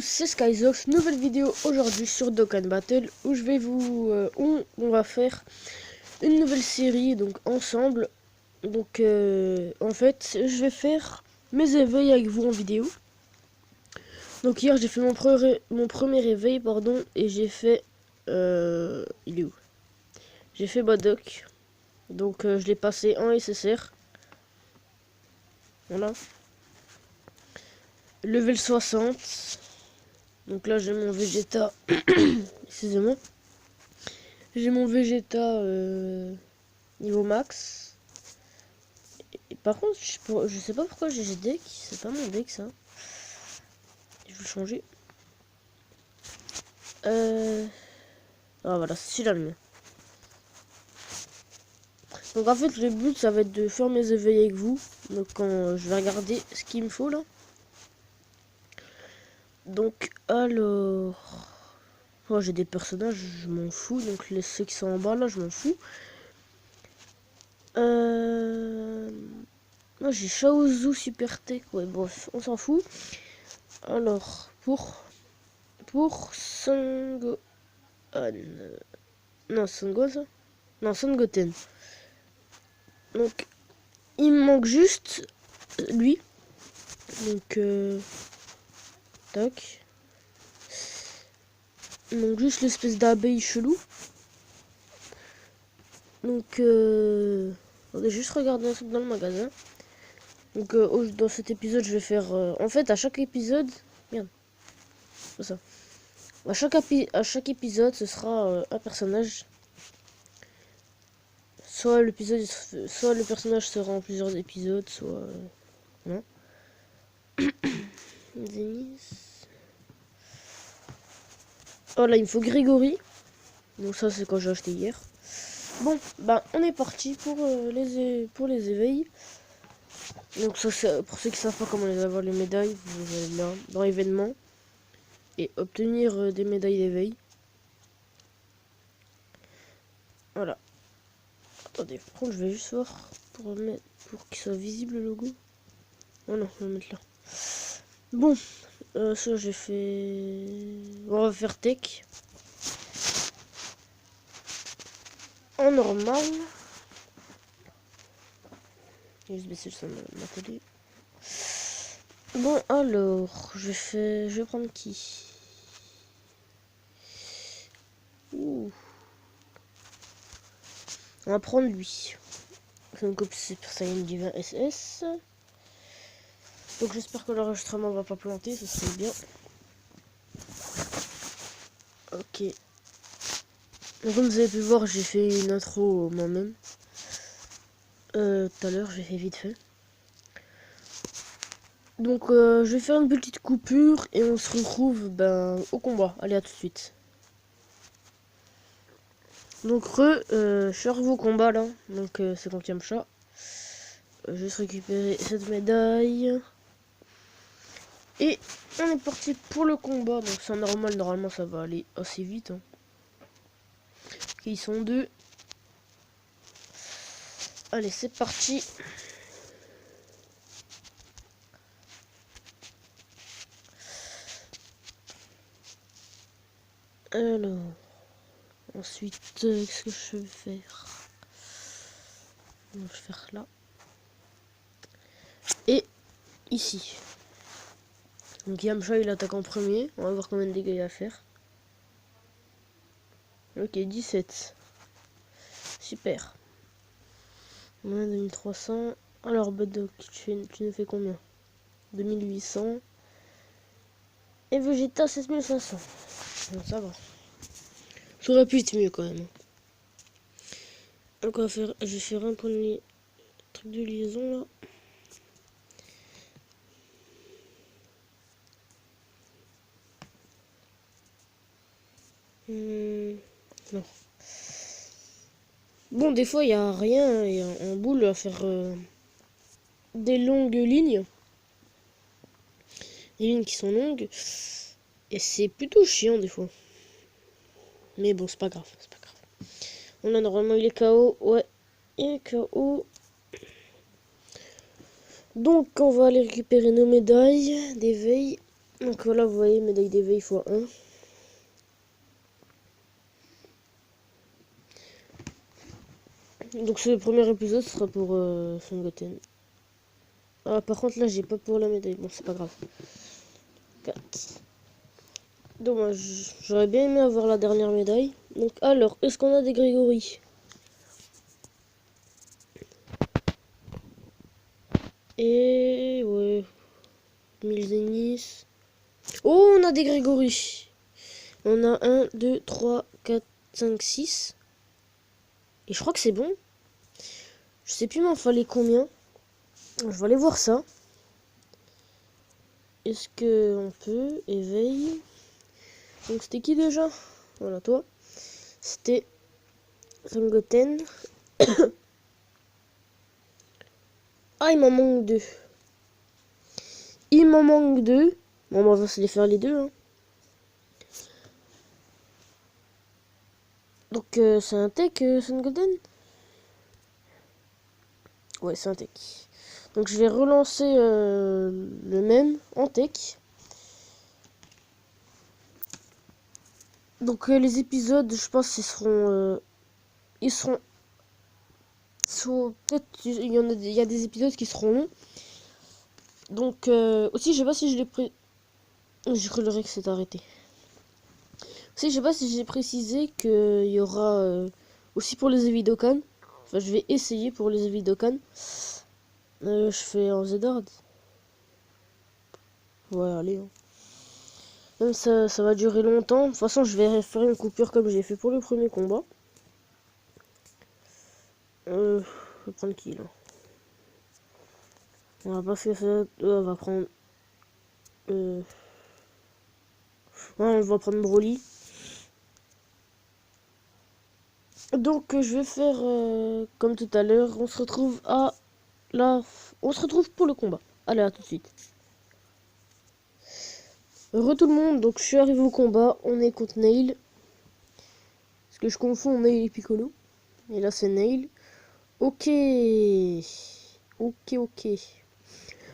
c'est Skyzox, nouvelle vidéo aujourd'hui sur Dokkan Battle où je vais vous on va faire une nouvelle série donc ensemble. Donc en fait, je vais faire mes éveils avec vous en vidéo. Donc hier, j'ai fait mon premier réveil pardon et j'ai fait il est où? J'ai fait Badok. Donc je l'ai passé en SSR. Voilà. Level 60. Donc là, j'ai mon Vegeta. Excusez-moi. J'ai mon Vegeta niveau max. Et par contre, je sais pas pourquoi j'ai deck. C'est pas mon deck ça. Je vais le changer. Ah voilà, c'est celui-là le mien. Donc en fait, le but ça va être de faire mes éveils avec vous. Donc quand je vais regarder ce qu'il me faut là. Donc alors... Moi j'ai des personnages, je m'en fous. Donc ceux qui sont en bas là, je m'en fous. Moi j'ai Chaozu Super Tech. Ouais bref, on s'en fout. Alors pour Sango... non, Sango ça? Non, Sangoten. Donc il me manque juste lui. Donc tac. Il manque juste l'espèce d'abeille chelou. Donc on va juste regarder un truc dans le magasin. Donc dans cet épisode je vais faire en fait à chaque épisode merde c'est ça, à chaque épisode ce sera un personnage, soit le personnage sera en plusieurs épisodes, soit non. Oh là il me faut Grégory, donc ça c'est quand j'ai acheté hier. Bon bah on est parti pour les éveils. Donc ça c'est pour ceux qui savent pas comment les avoir les médailles, vous allez là dans événements et obtenir des médailles d'éveil. Voilà. Attendez, par contre je vais juste voir pour qu'il soit visible le logo. Oh non, je vais le mettre là. Bon, ça j'ai fait... On va faire tech. En normal. Je vais juste baisser le son de ma télé. Bon alors, je vais prendre qui? Ouh. On va prendre lui. C'est une copie Super Saiyan Divin SS. Donc j'espère que l'enregistrement va pas planter, ce serait bien. Ok. Donc comme vous avez pu voir, j'ai fait une intro moi-même. Tout à l'heure, j'ai fait vite fait. Donc je vais faire une petite coupure et on se retrouve au combat. Allez, à tout de suite. Donc je suis arrivé au combat là. Donc c'est contre Yamcha. Juste récupérer cette médaille. Et on est parti pour le combat. Donc c'est normal, normalement ça va aller assez vite. Hein. Ok, ils sont deux. Allez, c'est parti. Alors, ensuite, qu'est-ce que je vais faire? Je vais faire là. Et ici. Donc Yamcha il attaque en premier. On va voir combien de dégâts il va faire. Ok, 17. Super. Moins 2300. Alors Badok, tu nous fais combien? 2800. Et Vegeta 7500. Bon, ça va. Ça aurait pu être mieux quand même. Donc je vais faire un premier truc de liaison là. Non. Bon, des fois, il n'y a rien. Il y a un boule à faire des longues lignes. Des lignes qui sont longues. Et c'est plutôt chiant, des fois. Mais bon, c'est pas grave. C'est pas grave. On a normalement, il est KO. Ouais, il est KO. Donc, on va aller récupérer nos médailles d'éveil. Donc voilà, vous voyez, médaille d'éveil x1. Donc ce premier épisode sera pour Son Goten. Ah, par contre là j'ai pas pour la médaille, bon c'est pas grave. 4. Dommage, j'aurais bien aimé avoir la dernière médaille. Donc alors, est-ce qu'on a des Grégory? Et ouais, 1000 Zénis. Oh, on a des Grégory. On a 1, 2, 3, 4, 5, 6. Et je crois que c'est bon. Je sais plus m'en fallait combien. Je vais aller voir ça. Est-ce que on peut éveil? Donc c'était qui déjà? Voilà, toi. C'était Son Goten. Ah, il m'en manque 2. Il m'en manque 2. Bon, on va se les faire les deux. Hein. Donc c'est un tech, Son Goten? Ouais, c'est un tech. Donc je vais relancer le même en tech. Donc les épisodes, je pense, ils seront peut-être il y a des épisodes qui seront longs. Donc aussi, je sais pas si je l'ai je croyais que c'est arrêté. Aussi, je sais pas si j'ai précisé qu'il y aura aussi pour les Evidokan. Enfin, je vais essayer pour les Evidokan. Je fais en Zedard. Ouais, allez. Hein. Même ça va durer longtemps. De toute façon, je vais faire une coupure comme j'ai fait pour le premier combat. Je vais prendre qui là? On va passer ça. On va prendre. Ouais, on va prendre Broly. Donc je vais faire comme tout à l'heure. On se retrouve on se retrouve pour le combat. Allez, à tout de suite. Re tout le monde, donc je suis arrivé au combat. On est contre Nail. Parce que je confonds Nail et Piccolo. Et là c'est Nail. Ok. Ok.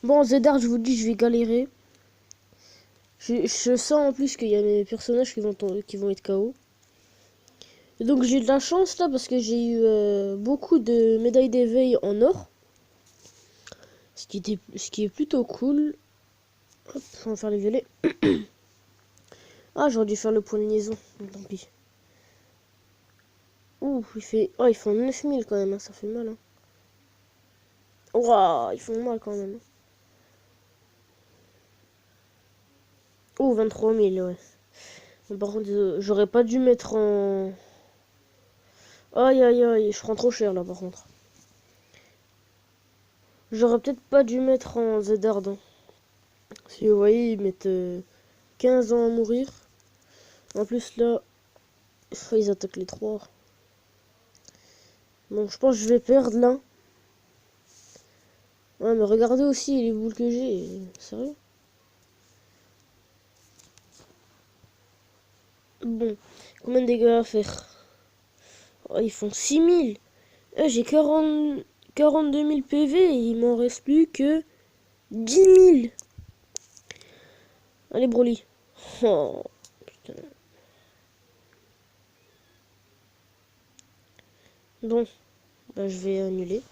Bon, Zedard, je vous dis, je vais galérer. Je sens en plus qu'il y a mes personnages qui vont être KO. Et donc j'ai de la chance là parce que j'ai eu beaucoup de médailles d'éveil en or. Ce qui est plutôt cool. Hop, on va faire les violets. Ah, j'aurais dû faire le point de liaison. Tant pis. Ouh, ils font 9000 quand même, hein, ça fait mal. Hein. Ouah, ils font mal quand même. Oh, 23 000, ouais. Bon, par contre, j'aurais pas dû mettre en... Aïe, aïe, aïe, je prends trop cher là par contre. J'aurais peut-être pas dû mettre en Zedard. Hein. Si vous voyez, ils mettent 15 ans à mourir. En plus là, ils attaquent les 3. Donc je pense que je vais perdre là. Ouais, mais regardez aussi les boules que j'ai. Sérieux? Bon, combien de dégâts à faire? Oh, ils font 6000. J'ai 42 000 PV et il m'en reste plus que 10 000. Allez, Broly. Oh, putain. Bon, bah, je vais annuler.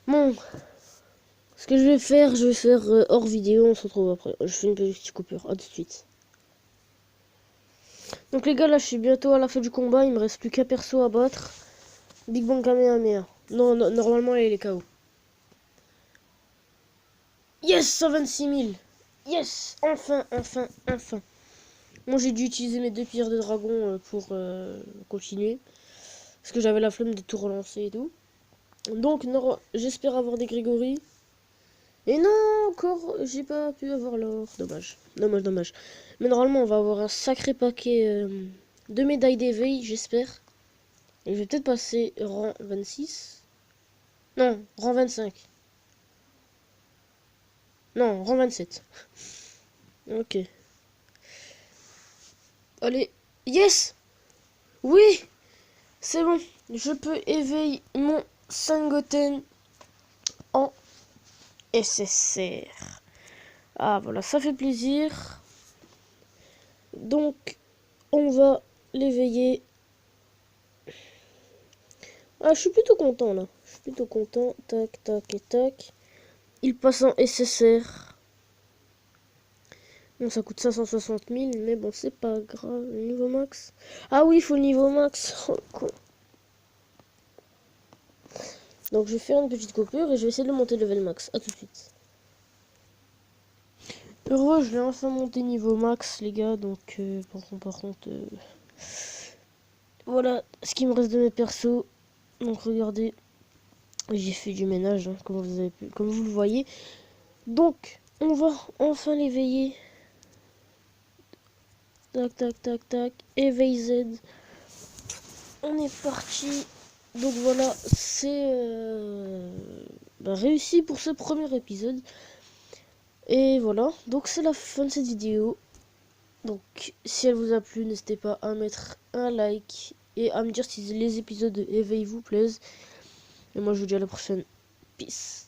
Bon, ce que je vais faire hors vidéo. On se retrouve après. Je fais une petite coupure. À tout de suite. Donc les gars, là je suis bientôt à la fin du combat, il me reste plus qu'un perso à battre. Big Bang Kamehameha. Non, normalement il est KO. Yes, 126 000. Yes, enfin. Moi j'ai dû utiliser mes 2 pierres de dragon pour continuer. Parce que j'avais la flemme de tout relancer et tout. Donc j'espère avoir des Grégory. Et non, encore, j'ai pas pu avoir l'or. Dommage. Mais normalement on va avoir un sacré paquet de médailles d'éveil, j'espère. Et je vais peut-être passer rang 26. Non, rang 25. Non, rang 27. Ok. Allez. Yes! Oui! C'est bon. Je peux éveiller mon Son Goten en SSR. Ah voilà, ça fait plaisir. Donc, on va l'éveiller. Ah, je suis plutôt content là. Je suis plutôt content. Tac, tac et tac. Il passe en SSR. Bon, ça coûte 560 000, mais bon, c'est pas grave. Le niveau max. Ah oui, il faut le niveau max. Oh, con. Donc, je vais faire une petite coupure et je vais essayer de le monter level max. A tout de suite. Heureux, je l'ai enfin monté niveau max, les gars. Donc, par contre voilà ce qui me reste de mes persos. Donc, regardez. J'ai fait du ménage, hein, comme vous le voyez. Donc, on va enfin l'éveiller. Tac, tac, tac, tac. Éveil Z. On est parti. Donc voilà, c'est réussi pour ce premier épisode. Et voilà, donc c'est la fin de cette vidéo. Donc si elle vous a plu, n'hésitez pas à mettre un like et à me dire si les épisodes de Éveil vous plaisent. Et moi je vous dis à la prochaine. Peace.